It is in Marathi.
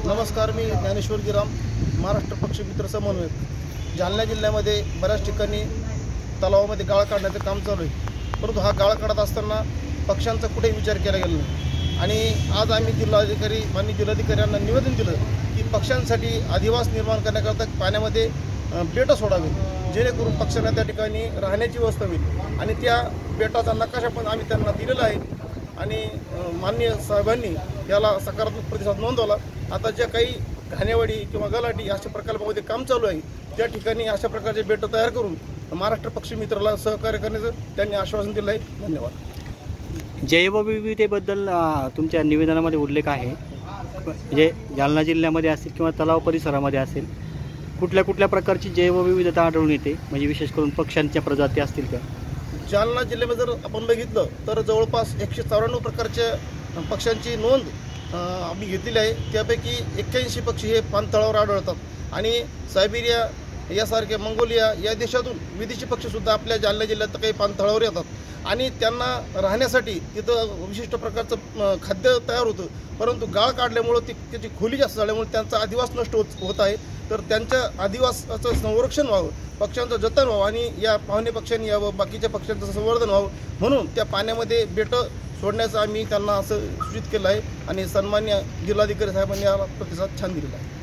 नमस्कार, मी ज्ञानेश्वर गिराम, महाराष्ट्र पक्षी मित्र समन्वयक. जालना जिल्ह्यामध्ये बऱ्याच ठिकाणी तलावामध्ये गाळ काढण्याचं काम चालू आहे. परंतु हा गाळ काढत असताना पक्ष्यांचा कुठेही विचार केला गेला नाही. आणि आज आम्ही माननीय जिल्हाधिकाऱ्यांना निवेदन दिलं की पक्ष्यांसाठी अधिवास निर्माण करण्याकरता पाण्यामध्ये बेटं सोडावी, जेणेकरून पक्ष्यांना त्या ठिकाणी राहण्याची व्यवस्था होईल. आणि त्या बेटाचा नकाशा पण आम्ही त्यांना दिलेला आहे आणि माननीय साहेबांनी याला सकारात्मक प्रतिसाद नोंदवला. आता ज्या काही घाणेवाडी किंवा गलाटी अशा प्रकल्पामध्ये काम चालू आहे त्या ठिकाणी अशा प्रकारचे बेटं तयार करून महाराष्ट्र पक्षी मित्राला सहकार्य करण्याचं त्यांनी आश्वासन दिलं आहे. धन्यवाद. जैवविविधतेबद्दल तुमच्या निवेदनामध्ये उल्लेख आहे, म्हणजे जालना जिल्ह्यामध्ये असेल किंवा तलाव परिसरामध्ये असेल, कुठल्या प्रकारची जैवविविधता आढळून येते, म्हणजे विशेष करून पक्ष्यांच्या प्रजाती असतील का? जालना जिल्ह्यामध्ये जर आपण बघितलं तर जवळपास 194 प्रकारच्या पक्ष्यांची नोंद आम्ही घेतलेली आहे. त्यापैकी 81 पक्षी हे पाणथळावर आढळतात आणि सायबेरिया यासारख्या मंगोलिया या देशातून विदेशी पक्षीसुद्धा आपल्या जालना जिल्ह्यात काही पाणथळावर येतात आणि त्यांना राहण्यासाठी तिथं विशिष्ट प्रकारचं खाद्य तयार होतं. परंतु गाळ काढल्यामुळं त्याची खोली जास्त झाल्यामुळे त्यांचा अधिवास नष्ट होत आहे. तर त्यांच्या अधिवासाचं संरक्षण व्हावं, पक्ष्यांचं जतन व्हावं आणि या पाहुणे पक्ष्यांनी यावं, बाकीच्या पक्ष्यांचं संवर्धन व्हावं म्हणून त्या पाण्यामध्ये बेटं सोडण्याचं आम्ही त्यांना असं सूचित केलं आहे आणि सन्मान्य जिल्हाधिकारी साहेबांनी याला प्रतिसाद छान दिलेला आहे.